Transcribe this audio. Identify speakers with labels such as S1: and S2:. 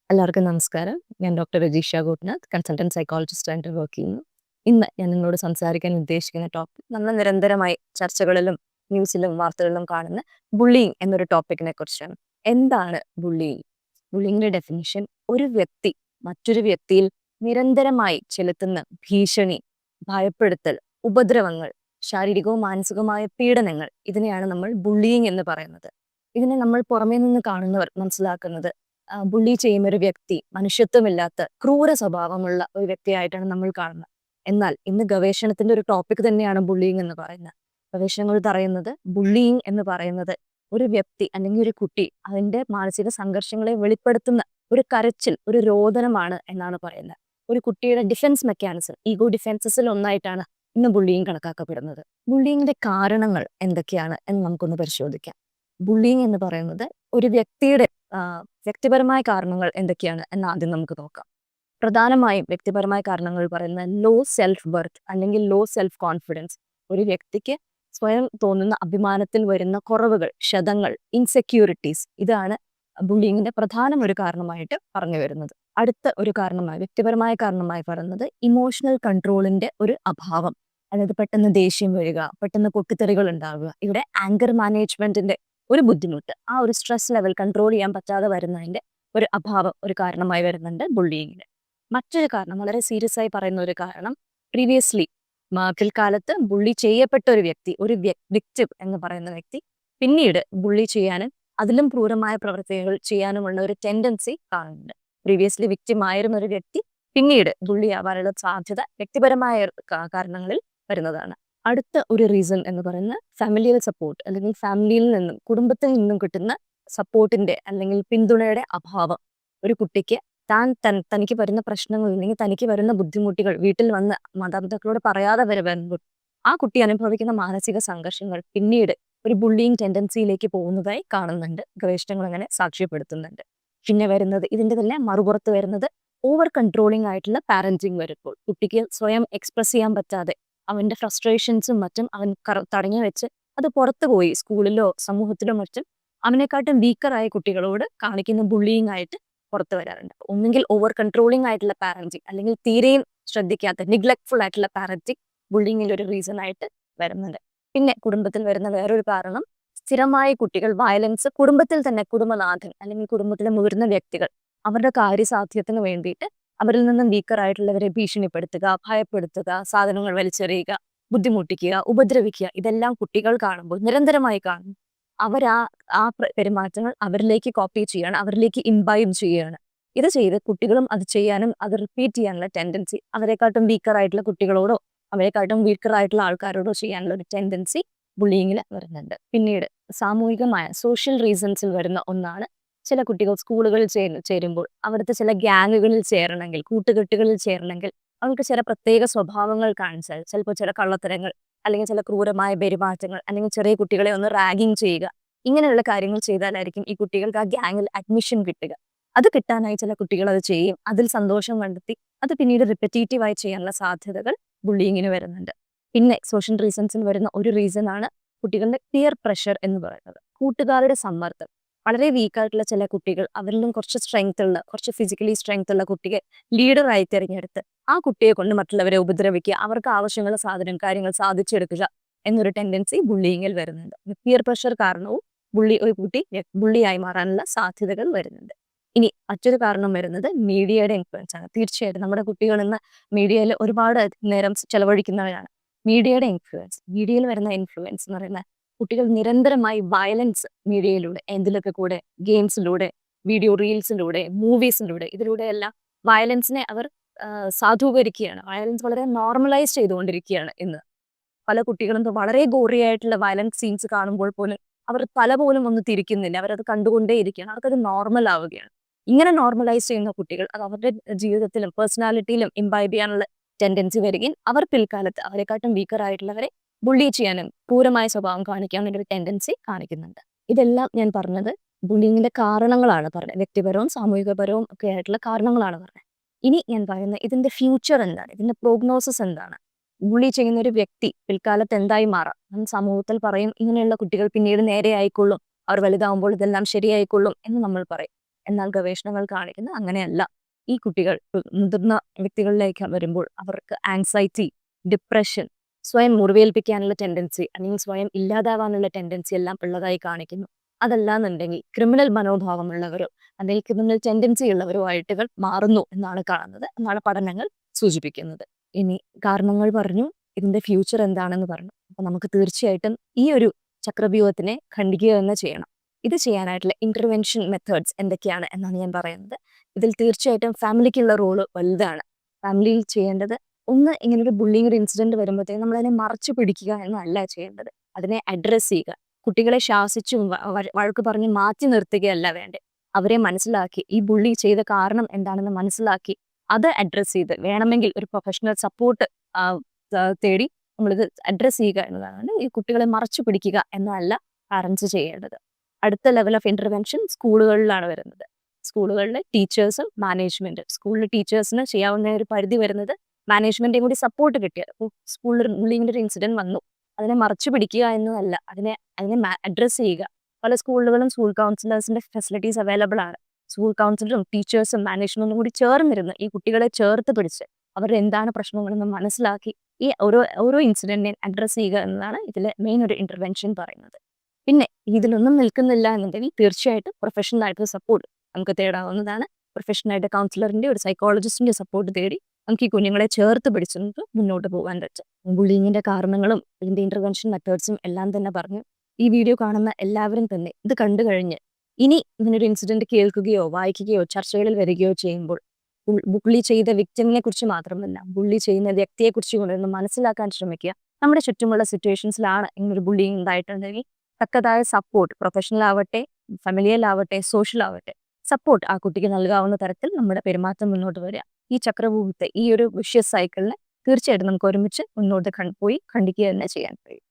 S1: എല്ലാവർക്കും നമസ്കാരം. ഞാൻ doctor Rajisha Gopinath, consultant psychologist ആയിട്ട് വർക്ക് ചെയ്യുന്നു. ഇന്ന് ഞാൻ നിങ്ങളോട് സംസാരിക്കാൻ ഉദ്ദേശിക്കുന്ന ടോപ്പിക് നമ്മൾ നിരന്തരമായി ചർച്ചകളിലും ന്യൂസിലും വാർത്തകളിലും കാണുന്ന ബുള്ളിയിങ് എന്നൊരു ടോപ്പിക്കിനെ കുറിച്ചാണ്. എന്താണ് ബുള്ളിയിങ്? ബുള്ളിയിങ്ങിന്റെ ഡെഫിനിഷൻ ഒരു വ്യക്തി മറ്റൊരു വ്യക്തിയിൽ നിരന്തരമായി ചെലുത്തുന്ന ഭീഷണി, ഭയപ്പെടുത്തൽ, ഉപദ്രവങ്ങൾ, ശാരീരികവും മാനസികവുമായ പീഡനങ്ങൾ, ഇതിനെയാണ് നമ്മൾ ബുള്ളിയിങ് എന്ന് പറയുന്നത്. ഇതിനെ നമ്മൾ പുറമേ നിന്ന് കാണുന്നവർ മനസ്സിലാക്കുന്നത് ബുള്ളി ചെയ്യുന്ന ഒരു വ്യക്തി മനുഷ്യത്വമില്ലാത്ത ക്രൂര സ്വഭാവമുള്ള ഒരു വ്യക്തിയായിട്ടാണ് നമ്മൾ കാണുന്നത്. എന്നാൽ ഇന്ന് ഗവേഷണത്തിന്റെ ഒരു ടോപ്പിക് തന്നെയാണ് ബുള്ളിയിങ് എന്ന് പറയുന്നത്. ഗവേഷണങ്ങൾ പറയുന്നത് ബുള്ളിയിങ് എന്ന് പറയുന്നത് ഒരു വ്യക്തി അല്ലെങ്കിൽ ഒരു കുട്ടി അതിന്റെ മാനസിക സംഘർഷങ്ങളെ വെളിപ്പെടുത്തുന്ന ഒരു കരച്ചിൽ, ഒരു രോദനമാണ് എന്നാണ് പറയുന്നത്. ഒരു കുട്ടിയുടെ ഡിഫൻസ് മെക്കാനിസം, ഈഗോ ഡിഫൻസസിൽ ഒന്നായിട്ടാണ് ഇന്ന് ബുള്ളിയിങ് കണക്കാക്കപ്പെടുന്നത്. ബുള്ളിയിങ്ങിന്റെ കാരണങ്ങൾ എന്തൊക്കെയാണ് എന്ന് നമുക്കൊന്ന് പരിശോധിക്കാം. ബുള്ളിയിങ് എന്ന് പറയുന്നത് ഒരു വ്യക്തിയുടെ വ്യക്തിപരമായ കാരണങ്ങൾ എന്തൊക്കെയാണ് എന്ന് ആദ്യം നമുക്ക് നോക്കാം. പ്രധാനമായും വ്യക്തിപരമായ കാരണങ്ങൾ പറയുന്നത് ലോ സെൽഫ് വർത്ത് അല്ലെങ്കിൽ ലോ സെൽഫ് കോൺഫിഡൻസ്. ഒരു വ്യക്തിക്ക് സ്വയം തോന്നുന്ന അഭിമാനത്തിൽ വരുന്ന കുറവുകൾ, ക്ഷതങ്ങൾ, ഇൻസെക്യൂരിറ്റീസ്, ഇതാണ് ബുള്ളിയിങ്ങിന്റെ പ്രധാന ഒരു കാരണമായിട്ട് പറഞ്ഞു വരുന്നത്. അടുത്ത ഒരു കാരണമായി വ്യക്തിപരമായ കാരണമായി പറയുന്നത് ഇമോഷണൽ കൺട്രോളിന്റെ ഒരു അഭാവം. അതായത് പെട്ടെന്ന് ദേഷ്യം വരിക, പെട്ടെന്ന് പൊട്ടിത്തെറികൾ ഉണ്ടാവുക, ഇവിടെ ആങ്കർ മാനേജ്മെന്റിന്റെ ഒരു ബുദ്ധിമുട്ട്, ആ ഒരു സ്ട്രെസ് ലെവൽ കൺട്രോൾ ചെയ്യാൻ പറ്റാതെ വരുന്നതിന്റെ ഒരു അഭാവം ഒരു കാരണമായി വരുന്നുണ്ട് ബുള്ളിയിങ്ങിന്. മറ്റൊരു കാരണം, വളരെ സീരിയസ് ആയി പറയുന്ന ഒരു കാരണം, പ്രീവിയസ്ലി പിൽക്കാലത്ത് ബുള്ളി ചെയ്യപ്പെട്ട ഒരു വ്യക്തി, ഒരു വിക്ടിം എന്ന് പറയുന്ന വ്യക്തി പിന്നീട് ബുള്ളി ചെയ്യാനും അതിലും ക്രൂരമായ പ്രവർത്തികൾ ചെയ്യാനുമുള്ള ഒരു ടെൻഡൻസി കാണുന്നുണ്ട്. പ്രീവിയസ്ലി വിക്ടിം ആയിരുന്ന ഒരു വ്യക്തി പിന്നീട് ബുള്ളി ആവാനുള്ള സാധ്യത വ്യക്തിപരമായ കാരണങ്ങളിൽ വരുന്നതാണ്. അടുത്ത ഒരു റീസൺ എന്ന് പറയുന്നത് ഫാമിലിയൽ സപ്പോർട്ട്, അല്ലെങ്കിൽ ഫാമിലിയിൽ നിന്നും കുടുംബത്തിൽ നിന്നും കിട്ടുന്ന സപ്പോർട്ടിന്റെ അല്ലെങ്കിൽ പിന്തുണയുടെ അഭാവം. ഒരു കുട്ടിക്ക് തനിക്ക് വരുന്ന പ്രശ്നങ്ങൾ അല്ലെങ്കിൽ തനിക്ക് വരുന്ന ബുദ്ധിമുട്ടുകൾ വീട്ടിൽ വന്ന് മാതാപിതാക്കളോട് പറയാതെ വരുമ്പോൾ ആ കുട്ടി അനുഭവിക്കുന്ന മാനസിക സംഘർഷങ്ങൾ പിന്നീട് ഒരു ബുള്ളിയിങ് ടെൻഡൻസിയിലേക്ക് പോകുന്നതായി കാണുന്നുണ്ട്. ഗവേഷണങ്ങൾ അങ്ങനെ സാക്ഷ്യപ്പെടുത്തുന്നുണ്ട്. പിന്നെ വരുന്നത്, ഇതിന്റെ തന്നെ മറുപുറത്ത് വരുന്നത്, ഓവർ കൺട്രോളിംഗ് ആയിട്ടുള്ള പാരന്റിങ് വരുമ്പോൾ കുട്ടിക്ക് സ്വയം എക്സ്പ്രസ് ചെയ്യാൻ പറ്റാതെ അവന്റെ ഫ്രസ്ട്രേഷൻസും മറ്റും അവൻ തടഞ്ഞു വെച്ച് അത് പുറത്തു പോയി സ്കൂളിലോ സമൂഹത്തിലോ മറ്റും അവനെക്കാട്ടും വീക്കറായ കുട്ടികളോട് കാണിക്കുന്ന ബുള്ളിയിങ് ആയിട്ട് പുറത്തു വരാറുണ്ട്. ഒന്നുകിൽ ഓവർ കൺട്രോളിംഗ് ആയിട്ടുള്ള പാരന്റിങ്, അല്ലെങ്കിൽ തീരെയും ശ്രദ്ധിക്കാത്ത നിഗ്ലക്ട്ഫുൾ ആയിട്ടുള്ള പാരന്റിങ് ബുള്ളിയിങ്ങിന്റെ ഒരു റീസൺ ആയിട്ട് വരുന്നുണ്ട്. പിന്നെ കുടുംബത്തിൽ വരുന്ന വേറൊരു കാരണം, സ്ഥിരമായി കുട്ടികൾ വയലൻസ് കുടുംബത്തിൽ തന്നെ, കുടുംബനാഥൻ അല്ലെങ്കിൽ കുടുംബത്തിലെ മുതിർന്ന വ്യക്തികൾ അവരുടെ കാര്യസാധ്യത്തിന് വേണ്ടിയിട്ട് അവരിൽ നിന്നും വീക്കർ ആയിട്ടുള്ളവരെ ഭീഷണിപ്പെടുത്തുക, ഭയപ്പെടുത്തുക, സാധനങ്ങൾ വലിച്ചെറിയുക, ബുദ്ധിമുട്ടിക്കുക, ഉപദ്രവിക്കുക, ഇതെല്ലാം കുട്ടികൾ കാണുമ്പോൾ നിരന്തരമായി കാണും. അവർ ആ പെരുമാറ്റങ്ങൾ അവരിലേക്ക് കോപ്പി ചെയ്യാണ്, അവരിലേക്ക് ഇംബൈബ് ചെയ്യുകയാണ്. ഇത് ചെയ്ത് കുട്ടികളും അത് ചെയ്യാനും അത് റിപ്പീറ്റ് ചെയ്യാനുള്ള ടെൻഡൻസി അവരെക്കാട്ടും വീക്കർ ആയിട്ടുള്ള കുട്ടികളോടോ അവരെക്കാട്ടും വീക്കർ ആയിട്ടുള്ള ആൾക്കാരോടോ ചെയ്യാനുള്ള ഒരു ടെൻഡൻസി ബുള്ളിയിങ്ങിൽ വരുന്നുണ്ട്. പിന്നീട് സാമൂഹികമായ സോഷ്യൽ റീസൺസിൽ വരുന്ന ഒന്നാണ്, ചില കുട്ടികൾ സ്കൂളുകളിൽ ചേരുമ്പോൾ അവിടുത്തെ ചില ഗ്യാങ്ങുകളിൽ ചേരണമെങ്കിൽ, കൂട്ടുകെട്ടുകളിൽ ചേരണമെങ്കിൽ അവർക്ക് ചില പ്രത്യേക സ്വഭാവങ്ങൾ കാണിച്ചാൽ, ചിലപ്പോൾ ചില കള്ളത്തരങ്ങൾ അല്ലെങ്കിൽ ചില ക്രൂരമായ പെരുമാറ്റങ്ങൾ, അല്ലെങ്കിൽ ചെറിയ കുട്ടികളെ ഒന്ന് റാഗിങ് ചെയ്യുക, ഇങ്ങനെയുള്ള കാര്യങ്ങൾ ചെയ്താലായിരിക്കും ഈ കുട്ടികൾക്ക് ആ ഗ്യാങ്ങിൽ അഡ്മിഷൻ കിട്ടുക. അത് കിട്ടാനായി ചില കുട്ടികൾ അത് ചെയ്യും, അതിൽ സന്തോഷം കണ്ടെത്തി അത് പിന്നീട് റിപ്പറ്റേറ്റീവായി ചെയ്യാനുള്ള സാധ്യതകൾ ബുള്ളിയിങ്ങിന് വരുന്നുണ്ട്. പിന്നെ സോഷ്യൽ റീസൺസിന് വരുന്ന ഒരു റീസൺ ആണ് കുട്ടികളുടെ പിയർ പ്രഷർ എന്ന് പറയുന്നത്. കൂട്ടുകാരുടെ സമ്മർദ്ദം. വളരെ വീക്കായിട്ടുള്ള ചില കുട്ടികൾ അവരിലും കുറച്ച് സ്ട്രെങ്ത് ഉള്ള, കുറച്ച് ഫിസിക്കലി സ്ട്രെങ്ത് ഉള്ള കുട്ടിയെ ലീഡറായി തിരഞ്ഞെടുത്ത് ആ കുട്ടിയെ കൊണ്ട് മറ്റുള്ളവരെ ഉപദ്രവിക്കുക, അവർക്ക് ആവശ്യമുള്ള കാര്യങ്ങൾ സാധിച്ചെടുക്കുക എന്നൊരു ടെൻഡൻസി ബുള്ളിയിങ്ങിൽ വരുന്നുണ്ട്. പിയർ പ്രഷർ കാരണവും ഒരു കുട്ടി ബുള്ളിയായി മാറാനുള്ള സാധ്യതകൾ വരുന്നുണ്ട്. ഇനി മറ്റൊരു കാരണം വരുന്നത് മീഡിയയുടെ ഇൻഫ്ലുവൻസ് ആണ്. തീർച്ചയായിട്ടും നമ്മുടെ കുട്ടികൾ ഇന്ന് മീഡിയയിൽ ഒരുപാട് നേരം ചെലവഴിക്കുന്നവരാണ്. മീഡിയയിൽ വരുന്ന ഇൻഫ്ലുവൻസ് എന്ന് പറയുന്നത്, കുട്ടികൾ നിരന്തരമായി വയലൻസ് മീഡിയയിലൂടെ, എന്തിലൊക്കെ കൂടെ, ഗെയിംസിലൂടെ, വീഡിയോ റീൽസിലൂടെ, മൂവീസിലൂടെ, ഇതിലൂടെയെല്ലാം വയലൻസിനെ അവർ സാധൂകരിക്കുകയാണ്. വയലൻസ് വളരെ നോർമലൈസ് ചെയ്തുകൊണ്ടിരിക്കുകയാണ് ഇന്ന്. പല കുട്ടികളും വളരെ ഗോറിയായിട്ടുള്ള വയലൻസ് സീൻസ് കാണുമ്പോൾ പോലും അവർ തല പോലും ഒന്ന് തിരിക്കുന്നില്ല, അവരത് കണ്ടുകൊണ്ടേയിരിക്കുകയാണ്, അവർക്കത് നോർമൽ ആവുകയാണ്. ഇങ്ങനെ നോർമലൈസ് ചെയ്യുന്ന കുട്ടികൾ അത് അവരുടെ ജീവിതത്തിലും പേഴ്സണാലിറ്റിയിലും ഇംബൈബ് ചെയ്യാനുള്ള ടെൻഡൻസി വരികയും അവർ പിൽക്കാലത്ത് അവരെക്കാട്ടും വീക്കർ ആയിട്ടുള്ളവരെ ബുള്ളി ചെയ്യാനും ക്രൂരമായ സ്വഭാവം കാണിക്കാനും ഒരു ടെൻഡൻസി കാണിക്കുന്നുണ്ട്. ഇതെല്ലാം ഞാൻ പറഞ്ഞത് ബുള്ളിങ്ങിന്റെ കാരണങ്ങളാണ് പറഞ്ഞത്, വ്യക്തിപരവും സാമൂഹികപരവും ഒക്കെ ആയിട്ടുള്ള കാരണങ്ങളാണ് പറഞ്ഞത്. ഇനി ഞാൻ പറയുന്നത് ഇതിന്റെ ഫ്യൂച്ചർ എന്താണ്, ഇതിന്റെ പ്രോഗ്നോസിസ് എന്താണ്. ബുള്ളി ചെയ്യുന്ന ഒരു വ്യക്തി പിൽക്കാലത്ത് എന്തായി മാറാം. സമൂഹത്തിൽ പറയും ഇങ്ങനെയുള്ള കുട്ടികൾ പിന്നീട് നേരെ ആയിക്കൊള്ളും, അവർ വലുതാവുമ്പോൾ ഇതെല്ലാം ശരിയായിക്കൊള്ളും എന്ന് നമ്മൾ പറയും. എന്നാൽ ഗവേഷണങ്ങൾ കാണിക്കുന്നത് അങ്ങനെയല്ല. ഈ കുട്ടികൾ മുതിർന്ന വ്യക്തികളിലേക്ക് വരുമ്പോൾ അവർക്ക് ആങ്സൈറ്റി, ഡിപ്രഷൻ, സ്വയം മുറിവേൽപ്പിക്കാനുള്ള ടെൻഡൻസി അല്ലെങ്കിൽ സ്വയം ഇല്ലാതാവാനുള്ള ടെൻഡൻസി എല്ലാം ഉള്ളതായി കാണിക്കുന്നു. അതല്ലാന്നുണ്ടെങ്കിൽ ക്രിമിനൽ മനോഭാവമുള്ളവരോ അല്ലെങ്കിൽ ക്രിമിനൽ ടെൻഡൻസി ഉള്ളവരോ ആയിട്ട് ഇവർ മാറുന്നു എന്നാണ് കാണുന്നത്, എന്നാണ് പഠനങ്ങൾ സൂചിപ്പിക്കുന്നത്. ഇനി കാരണങ്ങൾ പറഞ്ഞു, ഇതിന്റെ ഫ്യൂച്ചർ എന്താണെന്ന് പറഞ്ഞു. അപ്പൊ നമുക്ക് തീർച്ചയായിട്ടും ഈ ഒരു ചക്രവ്യൂഹത്തിനെ ഖണ്ഡിക്കുക തന്നെ ചെയ്യണം. ഇത് ചെയ്യാനായിട്ടുള്ള ഇന്റർവെൻഷൻ മെത്തേഡ്സ് എന്തൊക്കെയാണ് എന്നാണ് ഞാൻ പറയുന്നത്. ഇതിൽ തീർച്ചയായിട്ടും ഫാമിലിക്കുള്ള റോള് വലുതാണ്. ഫാമിലിയിൽ ചെയ്യേണ്ടത് ഒന്ന്, ഇങ്ങനൊരു ബുള്ളിങ് ഒരു ഇൻസിഡന്റ് വരുമ്പോഴത്തേക്കും നമ്മളതിനെ മറച്ചു പിടിക്കുക എന്നല്ല ചെയ്യേണ്ടത്. അതിനെ അഡ്രസ്സ് ചെയ്യുക. കുട്ടികളെ ശാസിച്ചും വഴക്ക് പറഞ്ഞ് മാറ്റി നിർത്തുകയല്ല വേണ്ടത്. അവരെ മനസ്സിലാക്കി ഈ ബുള്ളി ചെയ്ത കാരണം എന്താണെന്ന് മനസ്സിലാക്കി അത് അഡ്രസ്സ് ചെയ്ത് വേണമെങ്കിൽ ഒരു പ്രൊഫഷണൽ സപ്പോർട്ട് തേടി നമ്മളിത് അഡ്രസ്സ് ചെയ്യുക എന്നതാണ്. ഈ കുട്ടികളെ മറച്ചു പിടിക്കുക എന്നല്ല പാരൻസ് ചെയ്യേണ്ടത്. അടുത്ത ലെവൽ ഓഫ് ഇന്റർവെൻഷൻ സ്കൂളുകളിലാണ് വരുന്നത്. സ്കൂളുകളിലെ ടീച്ചേഴ്സും മാനേജ്മെന്റ്, സ്കൂളിലെ ടീച്ചേഴ്സിന് ചെയ്യാവുന്ന ഒരു പരിധി വരുന്നത് മാനേജ്മെന്റിന്റെ കൂടി സപ്പോർട്ട് കിട്ടിയത്. സ്കൂളിൽ ബുള്ളിങ്ങിന്റെ ഒരു ഇൻസിഡന്റ് വന്നു, അതിനെ മറച്ചു പിടിക്കുക എന്നതല്ല, അതിനെ അഡ്രസ്സ് ചെയ്യുക. പല സ്കൂളുകളും സ്കൂൾ കൗൺസിലേഴ്സിന്റെ ഫെസിലിറ്റീസ് അവൈലബിൾ ആണ്. സ്കൂൾ കൗൺസിലറും ടീച്ചേഴ്സും മാനേജ്മെന്റും കൂടി ചേർന്നിരുന്ന് ഈ കുട്ടികളെ ചേർത്ത് പിടിച്ച് അവരുടെ എന്താണ് പ്രശ്നങ്ങളെന്ന് മനസ്സിലാക്കി ഈ ഓരോ ഇൻസിഡന്റിനെ അഡ്രസ്സ് ചെയ്യുക എന്നതാണ് ഇതിലെ മെയിൻ ഒരു ഇന്റർവെൻഷൻ പറയുന്നത്. പിന്നെ ഇതിലൊന്നും നിൽക്കുന്നില്ല എന്നുണ്ടെങ്കിൽ തീർച്ചയായിട്ടും പ്രൊഫഷണൽ ആയിട്ടുള്ള സപ്പോർട്ട് നമുക്ക് തേടാവുന്നതാണ്. പ്രൊഫഷണൽ ആയിട്ട് കൗൺസിലറിന്റെ ഒരു സൈക്കോളജിസ്റ്റിന്റെ സപ്പോർട്ട് തേടി നമുക്ക് ഈ കുഞ്ഞുങ്ങളെ ചേർത്ത് പിടിച്ച് നമുക്ക് മുന്നോട്ട് പോകാൻ പറ്റും. ബുള്ളിങ്ങിന്റെ കാരണങ്ങളും ഇതിന്റെ ഇന്റർവെൻഷൻ മെത്തേഡ്സും എല്ലാം തന്നെ പറഞ്ഞു. ഈ വീഡിയോ കാണുന്ന എല്ലാവരും തന്നെ ഇത് കണ്ടു കഴിഞ്ഞ് ഇനി ഇങ്ങനൊരു ഇൻസിഡന്റ് കേൾക്കുകയോ വായിക്കുകയോ ചർച്ചകളിൽ വരികയോ ചെയ്യുമ്പോൾ ബുള്ളി ചെയ്ത വിക്ടിമിനെ കുറിച്ച് മാത്രമല്ല, ബുള്ളി ചെയ്യുന്ന വ്യക്തിയെ കുറിച്ച് കൊണ്ടൊന്ന് മനസ്സിലാക്കാൻ ശ്രമിക്കുക. നമ്മുടെ ചുറ്റുമുള്ള സിറ്റുവേഷൻസിലാണ് ഇങ്ങനൊരു ബുള്ളിങ് ഉണ്ടായിട്ടുണ്ടെങ്കിൽ തക്കതായ സപ്പോർട്ട്, പ്രൊഫഷണൽ ആവട്ടെ, ഫാമിലിയൽ ആവട്ടെ, സോഷ്യൽ ആവട്ടെ, സപ്പോർട്ട് ആ കുട്ടിക്ക് നൽകാവുന്ന തരത്തിൽ നമ്മുടെ പെരുമാറ്റം മുന്നോട്ട് വരിക. ഈ ചക്രവ്യൂഹത്തെ, ഈ ഒരു വിഷ്യസ് സൈക്കിളിനെ തീർച്ചയായിട്ടും നമുക്ക് ഒരുമിച്ച് മുന്നോട്ട് പോയി ഖണ്ഡിക്കുക തന്നെ ചെയ്യാൻ കഴിയും.